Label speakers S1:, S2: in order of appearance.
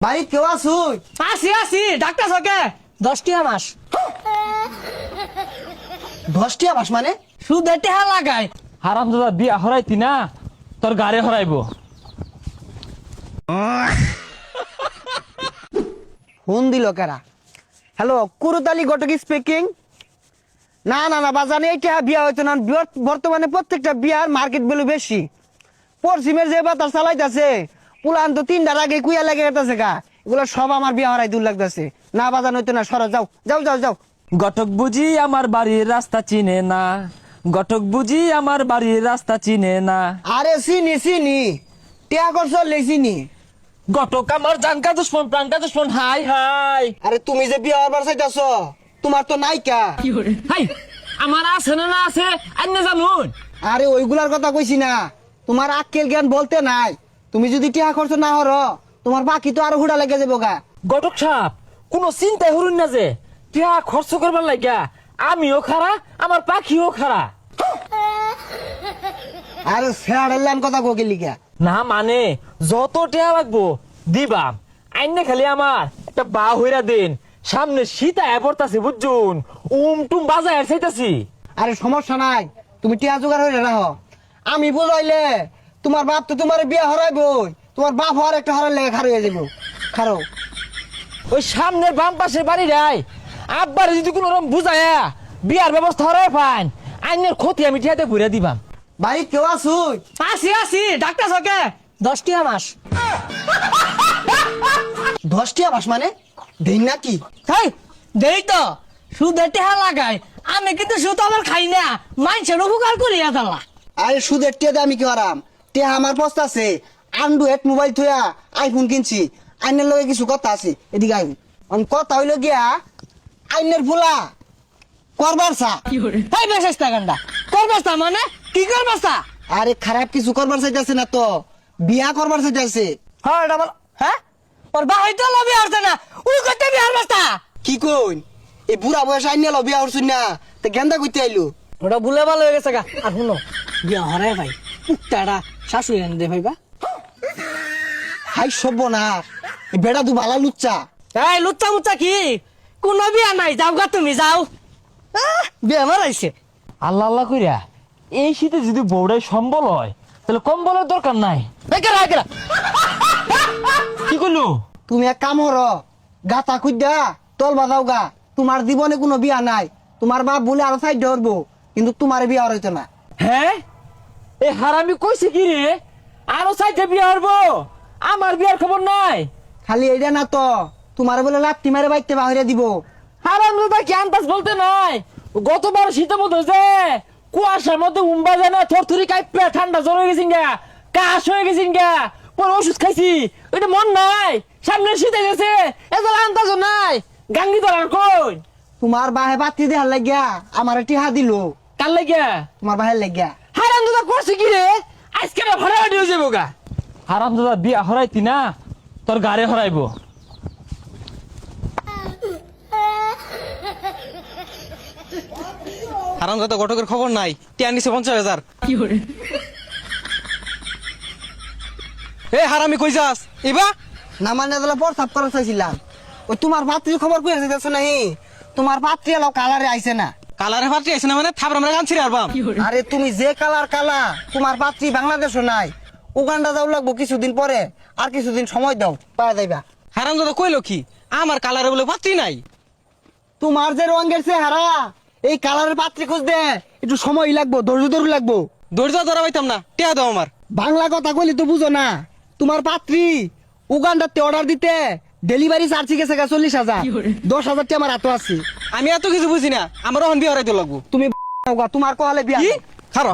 S1: ভাই কেউ আসুই?
S2: আসি ডাক্তার সকে 10টি মাস
S1: 10টি মাস মানে?
S2: সুদে টেহা লাগাই।
S3: হারামজাদা বিয়া হরাইতি না তোর গাড়ি হরাইবো।
S1: ফোন দিল কারা? হ্যালো, কুরুতালি ঘটক স্পিকিং। না না না বাজানে এইটা বিয়া হইতো না। বর্তমানে প্রত্যেকটা বিয়ার মার্কেট ভ্যালু বেশি। পশ্চিমের যে বাতাস চালাইতেছে পুলান তো 3টার আগে কুইয়া লেগে গেছে গা। এগুলো সব আমার বিয়া হরাই দূর লাগতেছে। না বাজান হইতো না, সরো যাও যাও যাও যাও।
S3: গটক বুঝি আমার বাড়ির রাস্তা চিনে না, গটক বুঝি আমার বাড়ির রাস্তা চিনে না।
S1: আরে চিনি চিনি, টিয়া করছ চিনি।
S3: গটক আমার জানকা দুশ্মন প্রাণকা দুশ্মন। হাই হাই
S1: আরে তুমি যে বিয়া হবার চাইতেছ তোমার তো নাইকা।
S3: হাই আমার আছে না আছে আন্য জানুন।
S1: আরে ওইগুলার কথা কইছি না, তোমার আক্কেল জ্ঞান বলতে নাই। তুমি যদি টিয়া খরচ না হর তোমার বাকি তো আরো হুড়া লেগে যাবো গা।
S3: গটক সাপ কোনো চিন্তাই হরুন না যে টিয়া খরচ করবার লাগিয়া আমিও খারা আমার পাখিও খারা।
S1: আরে ফেয়ার কথা কোকে লিখা
S3: না মানে যত টিয়া লাগবো দিবাম। আইনে খালি আমার একটা বা হইরা দিন, সামনে সীতা পড়তাছে বুঝুন, টুম বাজায় চাইতাছি।
S1: আরে সমস্যা নাই, তুমি টিয়া জোগাড় হয়ে রাখো। আমি বুঝাইলে তোমার বাপ তো তোমার বিয়া হরাইবই, তোমার বাপ হওয়ার একটা হরার লেগে খারো হয়ে যাবো। খারো
S3: ওই সামনের বাম পাশের বাড়ি রাই আব্বার যদি কোন রকম বুঝায়া বিয়ার ব্যবস্থা হরাই পান আইনের ক্ষতি আমি টিয়াতে ঘুরে দিবাম।
S1: ভাই কেউ আসুই?
S2: আসি ডাক্তার সকে 10টি মাস
S1: 10টি মাস মানে দিন নাকি?
S2: তাই দেই তো সুদে টেহা লাগাই। আমি কিন্তু সুদ আবার খাই না, মানুষের উপকার করিয়া দালা।
S1: আরে সুদের টিয়া দিয়ে আমি কি হারাম? টিয়া আমার পস্তা আছে। অ্যান্ড্রয়েড মোবাইল থইয়া আইফোন কিনছি। আইনের লগে কিছু কথা আছে, এদিকে আইন। কথা হইলো গিয়া আইনের ফুলা করবার চা।
S2: তাই বেশেষ টাকান্ডা করবাস্তা মানে কি করবাস্তা?
S1: আরে খারাপ কিছু করবার চাইতেছে না তো, বিয়া করবার চাইতেছে।
S2: হ্যাঁ এটা বল। হ্যাঁ ওর বাহাই তো লবি আসছে না, উই করতে বিহার বাস্তা।
S1: কি কইন? এই বুড়া বয়স আইন নিয়ে বিয়া করছুন না, তে গেন্দা করতে আইলু।
S2: ওটা ভুলে ভালো হয়ে গেছে গা। আর শুনো বিয়া হরাই ভাই পুকটাটা শাশুড়ি এনে দে ভাইবা।
S1: হাই সব্য না, এই বেড়া দু ভালা লুচ্চা।
S2: এই লুচ্চা মুচ্চা কি, কোনো বিয়া নাই, যাও গা তুমি যাও। বিয়া মারাইছে।
S3: আল্লাহ আল্লাহ কইরা এই শীতে যদি বউড়াই সম্বল হয় তাহলে কম্বলের দরকার নাই। কি করলু?
S1: তুমি এক কাম হর, গাতা খুঁজা তল বাজাও গা। তোমার জীবনে কোনো বিয়া নাই, তোমার বাপ বলে আরো সাইড ধরবো, কিন্তু তোমার বিয়া হইতো না।
S3: হ্যাঁ এ হারামি কইছে কি রে আরো সাইডে বিয়া হবো? আমার বিয়ার খবর নাই।
S1: খালি এইটা না তো, তোমার বলে লাত্তি মারে বাইতে বাহিরে দিব।
S3: হারাম দাদা ক্যাম্পাস বলতে নাই, গতবার শীতের মধ্যে যে কুয়াশার মধ্যে উম্বা যায় না থরথরি কাইপে ঠান্ডা জ্বর হয়ে গেছিন গা, কাশ হয়ে গেছিন গা, পরে ওষুধ খাইছি। ওইটা মন নাই, সামনে শীতে গেছে এত আন্দাজ নাই। গাঙ্গি ধরার কই
S1: তোমার বাহে বাতি দেহার লাগিয়া আমার টিহা দিল।
S3: কার লাগিয়া?
S1: তোমার বাহের লাগিয়া।
S3: হারাম দাদা করছে কি রে আজকে ভাড়া হয়ে যাবো গা। হারাম দাদা বিয়া হরাইতি না তোর গাড়ি হরাইবো।
S4: হারামজাদা ঘটকের খবর নাই, টিয়া নিছে 50,000। এ হারামি কই যাস ইবা?
S1: না মানে দিলে প্রস্তাব করা চাইছিলাম। ওই তোমার পাত্রী খবর কই আছে নাহি? তোমার পাত্রী এলো কালারে আইছে না।
S4: কালারে ফাটি আইছে না মানে থাপড় আমরা গান ছিড়ে আরবাম।
S1: আরে তুমি যে কালার কালা, তোমার পাত্রী বাংলাদেশও নাই, উগান্ডা যাও লাগবো কিছুদিন পরে। আর কিছুদিন সময় দাও, পাওয়া যাইবা।
S4: হারামজাদা কইলো কি আমার কালারে বলে পাত্রী নাই?
S1: তোমার যে রঙের চেহারা, এই কালারের পাত্রী খুঁজতে একটু সময় লাগবো, ধৈর্য ধরে লাগবো।
S4: ধৈর্য ধরা পাইতাম না, টিয়া দাও আমার।
S1: বাংলা কথা কইলি তো বুঝো না। তোমার পাত্রী উগান্ডাতে অর্ডার দিতে ডেলিভারি চার্জ গেছে 40,000। 10,000 টি আমার হাতে আছে।
S4: আমি এত কিছু বুঝি না, আমার অহন বিয়ে হরাইতে লাগবো।
S1: তুমি তোমার কহালে বিয়া
S4: কি খারো